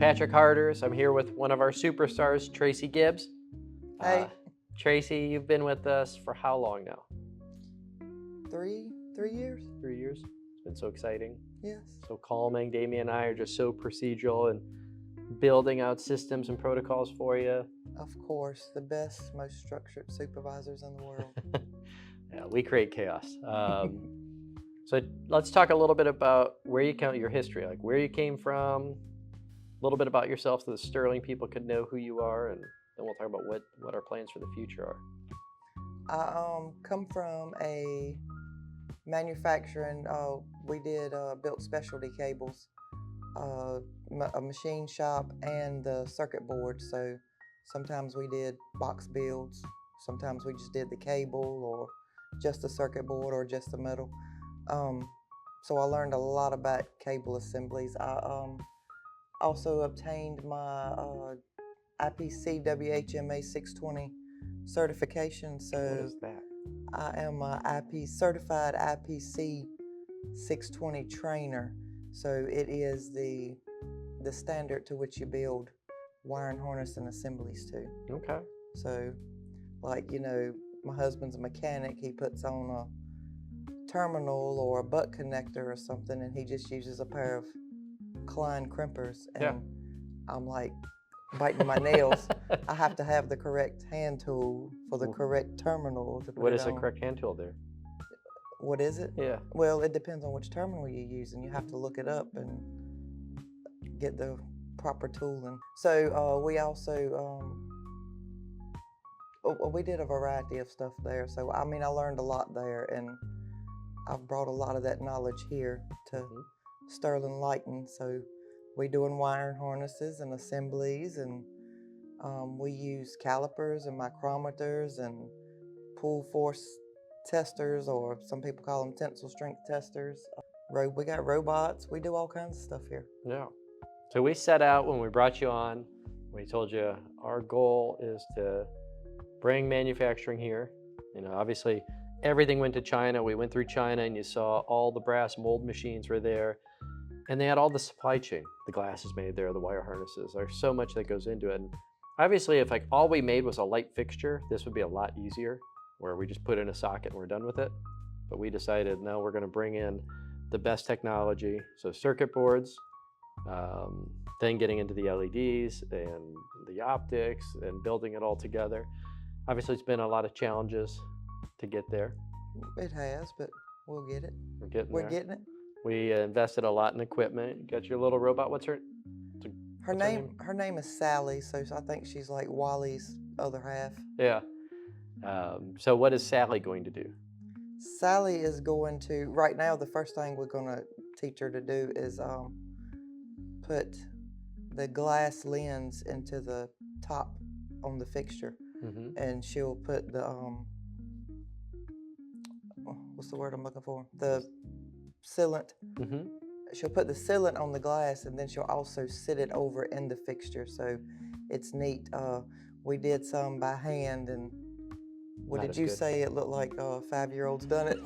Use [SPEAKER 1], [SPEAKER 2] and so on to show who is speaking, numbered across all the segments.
[SPEAKER 1] Patrick Harders. I'm here with one of our superstars, Tracy Gibbs.
[SPEAKER 2] Hey.
[SPEAKER 1] Tracy, you've been with us for how long now?
[SPEAKER 2] Three years.
[SPEAKER 1] 3 years. It's been so exciting,
[SPEAKER 2] Yes.
[SPEAKER 1] so calming. Damien and I are just so procedural and building out systems and protocols for you.
[SPEAKER 2] Of course, the best, most structured supervisors in the world.
[SPEAKER 1] Yeah, we create chaos. So let's talk a little bit about where you count your history, like where you came from, a little bit about yourself so the Sterling people could know who you are, and then we'll talk about what our plans for the future are.
[SPEAKER 2] I come from a manufacturing. We did built specialty cables, a machine shop, and the circuit board. So sometimes we did box builds. Sometimes we just did the cable, or just the circuit board, or just the metal. So I learned a lot about cable assemblies. I also obtained my IPC WHMA 620 certification. So
[SPEAKER 1] What is that?
[SPEAKER 2] I am a certified IPC 620 trainer. So it is the standard to which you build wiring harness and assemblies to.
[SPEAKER 1] Okay.
[SPEAKER 2] So, like, my husband's a mechanic. He puts on a terminal or a butt connector or something, and he just uses a pair of Klein crimpers. And
[SPEAKER 1] Yeah.
[SPEAKER 2] I'm like biting my nails. I have to have the correct hand tool for the correct terminal to put
[SPEAKER 1] What
[SPEAKER 2] it
[SPEAKER 1] is the
[SPEAKER 2] on.
[SPEAKER 1] correct hand tool there?
[SPEAKER 2] What is it?
[SPEAKER 1] Yeah.
[SPEAKER 2] Well, it depends on which terminal you use, and you have to look it up and get the proper tooling. So we also we did a variety of stuff there. So I learned a lot there, and I've brought a lot of that knowledge here to Sterling Lighting. So we doing wiring harnesses and assemblies, and we use calipers and micrometers and pull force testers, or some people call them tensile strength testers. We got robots. We do all kinds of stuff here.
[SPEAKER 1] Yeah. So we set out when we brought you on, we told you our goal is to bring manufacturing here. Obviously everything went to China. We went through China, and you saw all the brass mold machines were there, and they had all the supply chain. The glass is made there, the wire harnesses. There's so much that goes into it. And obviously, if all we made was a light fixture, this would be a lot easier, where we just put in a socket and we're done with it. But we decided, no, we're going to bring in the best technology. So circuit boards, then getting into the LEDs and the optics and building it all together. Obviously, it's been a lot of challenges to get there.
[SPEAKER 2] It has, but we'll get it.
[SPEAKER 1] We're
[SPEAKER 2] getting it.
[SPEAKER 1] We invested a lot in equipment. You got your little robot. What's her name?
[SPEAKER 2] Her name is Sally, so I think she's like Wally's other half.
[SPEAKER 1] Yeah. So what is Sally going to do?
[SPEAKER 2] Sally is going to, right now, the first thing we're going to teach her to do is put the glass lens into the top on the fixture. And she'll put the, what's the word I'm looking for? The sealant. She'll put the sealant on the glass, and then she'll also sit it over in the fixture. So it's neat. We did some by hand, and what did you say? It looked like 5-year-olds done it.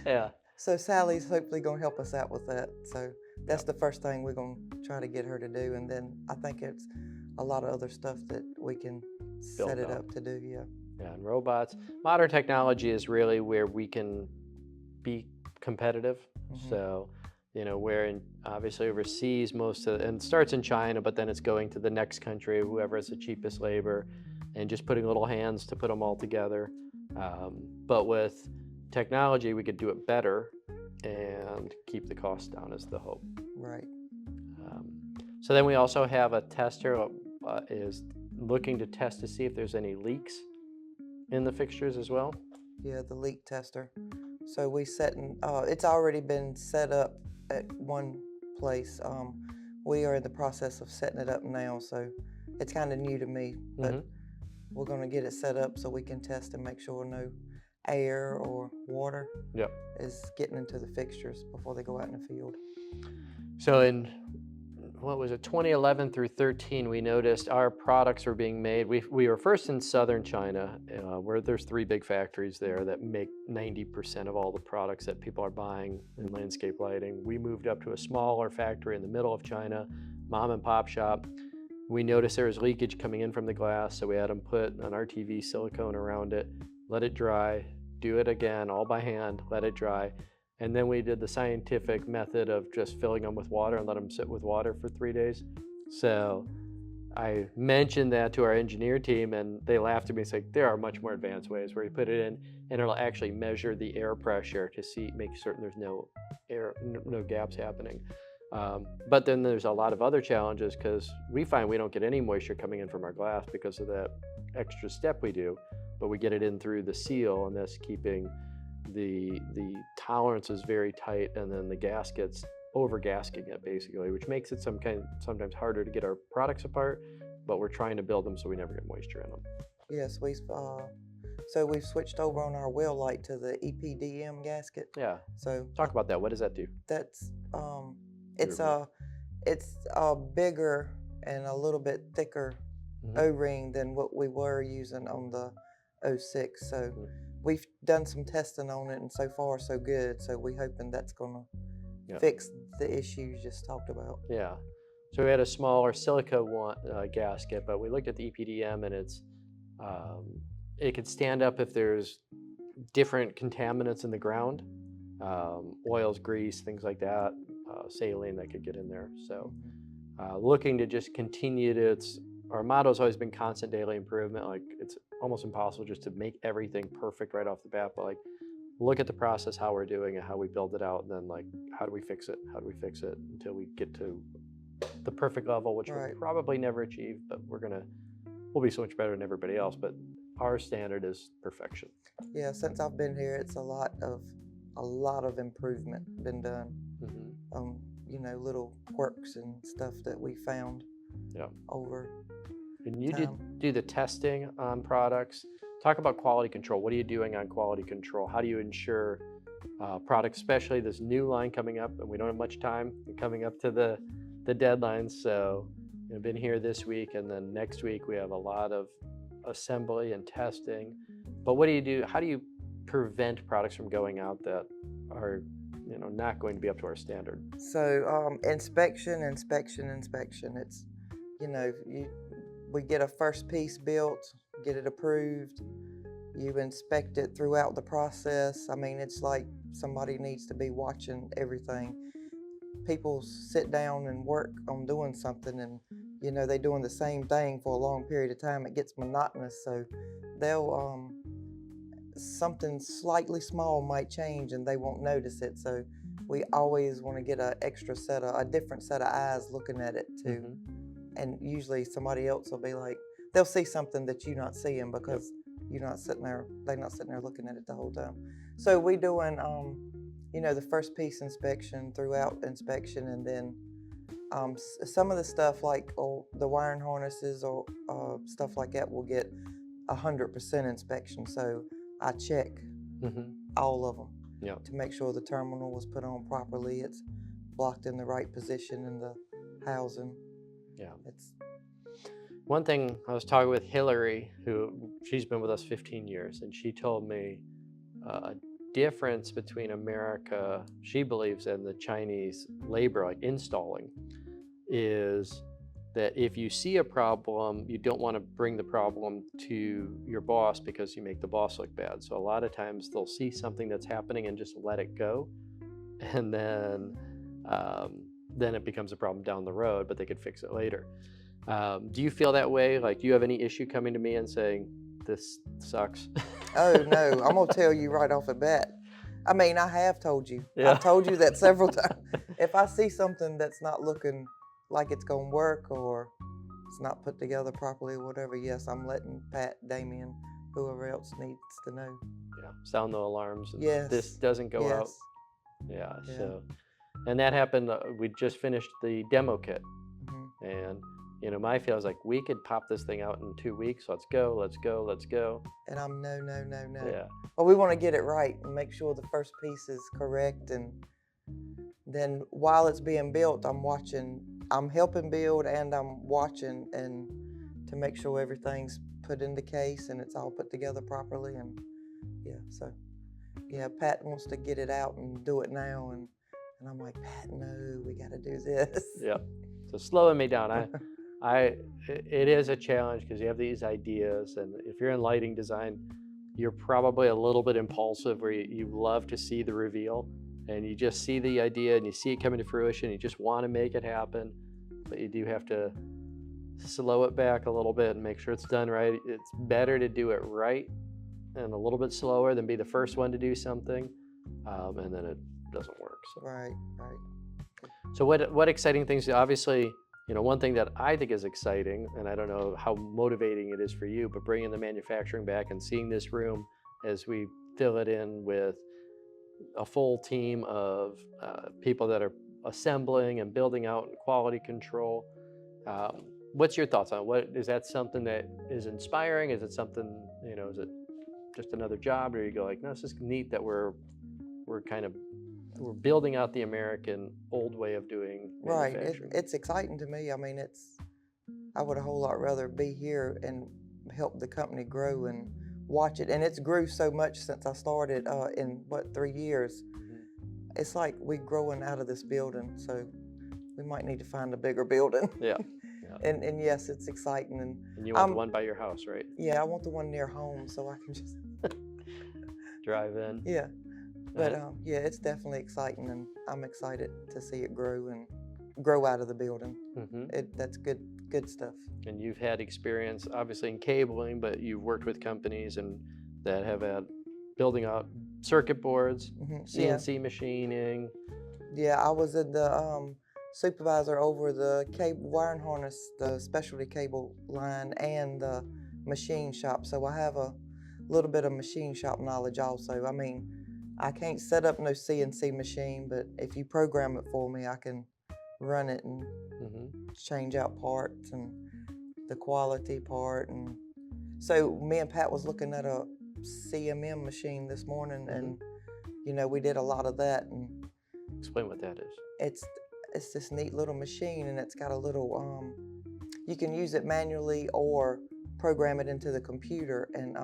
[SPEAKER 1] Yeah.
[SPEAKER 2] So Sally's hopefully going to help us out with that. So that's the first thing we're going to try to get her to do. And then I think it's a lot of other stuff that we can set it up to do. Yeah.
[SPEAKER 1] Yeah, and robots. Modern technology is really where we can be competitive. So, where obviously overseas and it starts in China, but then it's going to the next country, whoever has the cheapest labor, and just putting little hands to put them all together. But with technology, we could do it better and keep the cost down is the hope.
[SPEAKER 2] Right.
[SPEAKER 1] So then we also have a tester is looking to test to see if there's any leaks in the fixtures as well.
[SPEAKER 2] Yeah, the leak tester. So it's already been set up at one place. We are in the process of setting it up now, so it's kind of new to me, but we're going to get it set up so we can test and make sure no air or water is getting into the fixtures before they go out in the field.
[SPEAKER 1] So in 2011 through 13, we noticed our products were being made. We were first in southern China, where there's 3 big factories there that make 90% of all the products that people are buying in landscape lighting. We moved up to a smaller factory in the middle of China, mom and pop shop. We noticed there was leakage coming in from the glass, so we had them put an RTV silicone around it, let it dry, do it again all by hand, let it dry. And then we did the scientific method of just filling them with water and let them sit with water for 3 days. So I mentioned that to our engineer team, and they laughed at me. It's like, there are much more advanced ways where you put it in and it'll actually measure the air pressure to see, make certain there's no air, no gaps happening. But then there's a lot of other challenges because we find we don't get any moisture coming in from our glass because of that extra step we do, but we get it in through the seal, and that's keeping the tolerances very tight, and then the gaskets over gasking it basically, which makes it sometimes harder to get our products apart, but we're trying to build them so we never get moisture in them.
[SPEAKER 2] Yes, so we've switched over on our wheel light to the EPDM gasket.
[SPEAKER 1] Yeah.
[SPEAKER 2] So
[SPEAKER 1] Talk about that. What does that do?
[SPEAKER 2] that's it's a bigger and a little bit thicker O-ring than what we were using on the 06. So we've done some testing on it, and so far so good. So we're hoping that's gonna fix the issues just talked about.
[SPEAKER 1] Yeah. So we had a smaller silica gasket, but we looked at the EPDM, and it could stand up if there's different contaminants in the ground, oils, grease, things like that, saline that could get in there. So looking to just continue to, our motto has always been constant daily improvement. Like, it's almost impossible just to make everything perfect right off the bat, but like, look at the process, how we're doing it, how we build it out, and then like, how do we fix it until we get to the perfect level, which we'll probably never achieve, but we'll be so much better than everybody else. But our standard is perfection.
[SPEAKER 2] Yeah, since I've been here, it's a lot of improvement been done. Little quirks and stuff that we found over.
[SPEAKER 1] And you do the testing on products. Talk about quality control. What are you doing on quality control? How do you ensure products, especially this new line coming up, and we don't have much time coming up to the deadlines. So I've been here this week, and then next week we have a lot of assembly and testing. But what do you do? How do you prevent products from going out that are not going to be up to our standard?
[SPEAKER 2] So inspection. It's we get a first piece built, get it approved, you inspect it throughout the process. I mean, it's like somebody needs to be watching everything. People sit down and work on doing something, and they're doing the same thing for a long period of time. It gets monotonous, so they'll something slightly small might change and they won't notice it. So we always want to get a different set of eyes looking at it too. And usually somebody else will be like, they'll see something that you're not seeing because they're not sitting there looking at it the whole time. So we doing the first piece inspection, throughout inspection, and then some of the stuff like the wiring harnesses or stuff like that will get 100% inspection. So I check all of them to make sure the terminal was put on properly. It's blocked in the right position in the housing.
[SPEAKER 1] Yeah. One thing, I was talking with Hillary, she's been with us 15 years, and she told me a difference between America, she believes, and the Chinese labor, like installing, is that if you see a problem, you don't want to bring the problem to your boss because you make the boss look bad. So a lot of times they'll see something that's happening and just let it go, and then it becomes a problem down the road, but they could fix it later. Do you feel that way? Like, do you have any issue coming to me and saying, this sucks?
[SPEAKER 2] Oh, no, I'm going to tell you right off the bat. I mean, I have told you.
[SPEAKER 1] Yeah.
[SPEAKER 2] I've told you that several times. If I see something that's not looking like it's going to work, or it's not put together properly or whatever, yes, I'm letting Pat, Damien, whoever else needs to know.
[SPEAKER 1] Yeah, sound the alarms.
[SPEAKER 2] Yes.
[SPEAKER 1] This doesn't go out. Yeah, so, and that happened, we just finished the demo kit. And my feel is like, we could pop this thing out in 2 weeks. Let's go.
[SPEAKER 2] And I'm no.
[SPEAKER 1] Yeah.
[SPEAKER 2] Well, we want to get it right and make sure the first piece is correct. And then while it's being built, I'm helping build, and I'm watching and to make sure everything's put into case and it's all put together properly. And Pat wants to get it out and do it now. And I'm like, Pat, no, we got to do this.
[SPEAKER 1] Yeah. So slowing me down. It is a challenge because you have these ideas, and if you're in lighting design, you're probably a little bit impulsive where you love to see the reveal, and you just see the idea and you see it coming to fruition. You just want to make it happen, but you do have to slow it back a little bit and make sure it's done right. It's better to do it right and a little bit slower than be the first one to do something, and then it doesn't work. So.
[SPEAKER 2] Right, right.
[SPEAKER 1] So what exciting things? Obviously, one thing that I think is exciting, and I don't know how motivating it is for you, but bringing the manufacturing back and seeing this room as we fill it in with a full team of people that are assembling and building out and quality control. What's your thoughts on what is that something that is inspiring? Is it something, is it just another job, or you go like, no, it's just neat that we're building out the American old way of doing
[SPEAKER 2] Right.
[SPEAKER 1] manufacturing.
[SPEAKER 2] It's exciting to me. I mean, I would a whole lot rather be here and help the company grow and watch it. And it's grew so much since I started in 3 years. It's like we're growing out of this building, so we might need to find a bigger building.
[SPEAKER 1] Yeah.
[SPEAKER 2] And yes, it's exciting.
[SPEAKER 1] And you want the one by your house, right?
[SPEAKER 2] Yeah, I want the one near home so I can just
[SPEAKER 1] drive in.
[SPEAKER 2] Yeah. But yeah, it's definitely exciting, and I'm excited to see it grow out of the building. That's good stuff.
[SPEAKER 1] And you've had experience, obviously, in cabling, but you've worked with companies that have had building out circuit boards, CNC machining.
[SPEAKER 2] Yeah, I was the supervisor over the cable wiring harness, the specialty cable line, and the machine shop. So I have a little bit of machine shop knowledge also. I mean, I can't set up no CNC machine, but if you program it for me, I can run it and change out parts and the quality part. And so me and Pat was looking at a CMM machine this morning, and we did a lot of that. And
[SPEAKER 1] explain what that is.
[SPEAKER 2] It's this neat little machine, and it's got a little you can use it manually or program it into the computer. And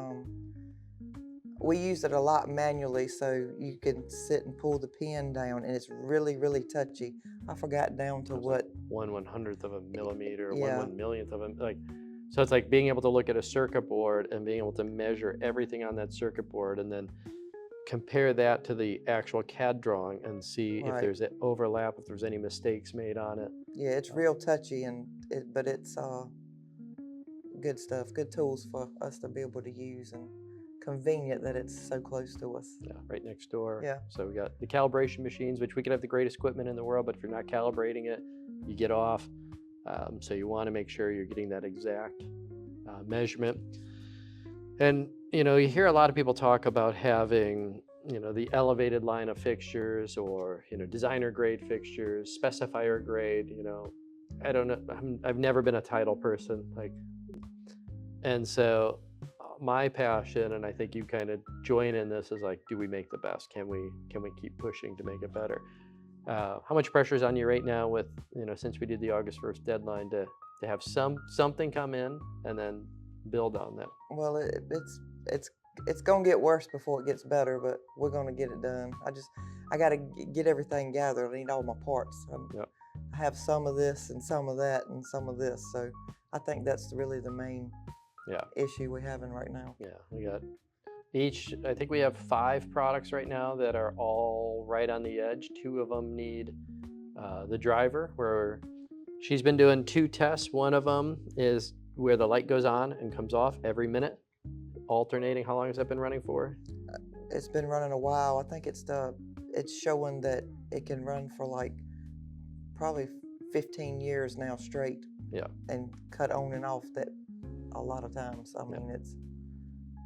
[SPEAKER 2] we use it a lot manually, so you can sit and pull the pin down, and it's really, really touchy. I forgot down to what.
[SPEAKER 1] Like 1/100th of a millimeter, or
[SPEAKER 2] Yeah.
[SPEAKER 1] 1/1,000,000th of a, so it's like being able to look at a circuit board and being able to measure everything on that circuit board and then compare that to the actual CAD drawing and see if there's an overlap, if there's any mistakes made on it.
[SPEAKER 2] Yeah, it's real touchy, but it's good stuff, good tools for us to be able to use, and convenient that it's so close to us.
[SPEAKER 1] Yeah, right next door.
[SPEAKER 2] Yeah.
[SPEAKER 1] So we got the calibration machines, which we could have the greatest equipment in the world, but if you're not calibrating it, you get off. So you want to make sure you're getting that exact measurement. And, you hear a lot of people talk about having, the elevated line of fixtures, or, designer grade fixtures, specifier grade, I don't know. I've never been a title person, and so my passion, and I think you kind of join in this, is like, do we make the best? Can we keep pushing to make it better? How much pressure is on you right now with, since we did the August 1st deadline, to have something come in and then build on that?
[SPEAKER 2] Well, it's gonna get worse before it gets better, but we're gonna get it done. I gotta get everything gathered. I need all my parts. I have some of this and some of that and some of this, so I think that's really the main issue we're having right now.
[SPEAKER 1] Yeah, we got I think we have 5 products right now that are all right on the edge. 2 of them need the driver, where she's been doing 2 tests. One of them is where the light goes on and comes off every minute, alternating. How long has that been running for?
[SPEAKER 2] It's been running a while. I think it's showing that it can run for probably 15 years now straight.
[SPEAKER 1] Yeah.
[SPEAKER 2] And cut on and off that a lot of times. I mean, it's.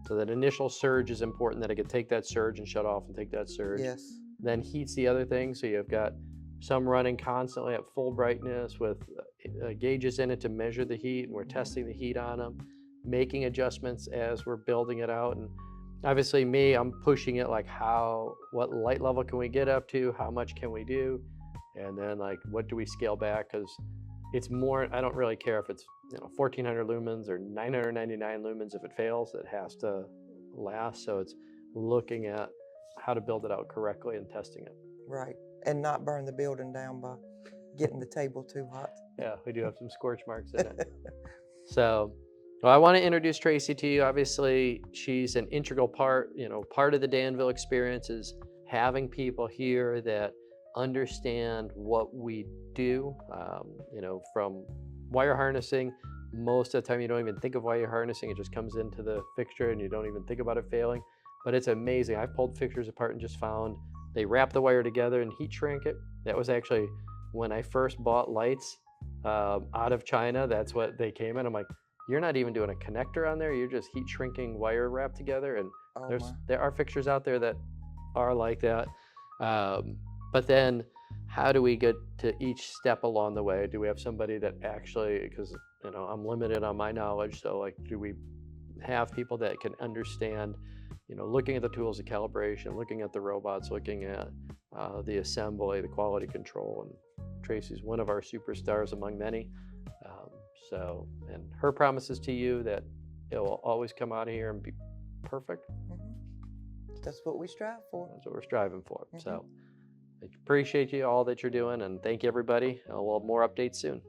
[SPEAKER 1] So that initial surge is important, that it could take that surge and shut off and take that surge.
[SPEAKER 2] Yes.
[SPEAKER 1] Then heat's the other thing. So you've got some running constantly at full brightness with gauges in it to measure the heat, and we're testing the heat on them, making adjustments as we're building it out. And obviously I'm pushing it, what light level can we get up to? How much can we do? And then what do we scale back? Because it's more, I don't really care if it's 1400 lumens or 999 lumens. If it fails, it has to last. So it's looking at how to build it out correctly and testing it.
[SPEAKER 2] Right. And not burn the building down by getting the table too hot.
[SPEAKER 1] Yeah, we do have some scorch marks in it. So, well, I want to introduce Tracy to you. Obviously, she's an integral part, part of the Danville experience is having people here that understand what we do, from wire harnessing. Most of the time, you don't even think of wire harnessing. It just comes into the fixture and you don't even think about it failing. But it's amazing. I've pulled fixtures apart and just found they wrap the wire together and heat shrink it. That was actually when I first bought lights out of China. That's what they came in. I'm like, you're not even doing a connector on there. You're just heat shrinking wire wrapped together. And there are fixtures out there that are like that. But then how do we get to each step along the way? Do we have somebody that actually, because I'm limited on my knowledge, so like, do we have people that can understand, looking at the tools of calibration, looking at the robots, looking at the assembly, the quality control, and Tracy's one of our superstars among many. And her promises to you that it will always come out of here and be perfect.
[SPEAKER 2] Mm-hmm. That's what we strive for.
[SPEAKER 1] That's what we're striving for.
[SPEAKER 2] Mm-hmm.
[SPEAKER 1] So I appreciate you all that you're doing, and thank you, everybody. We'll have more updates soon.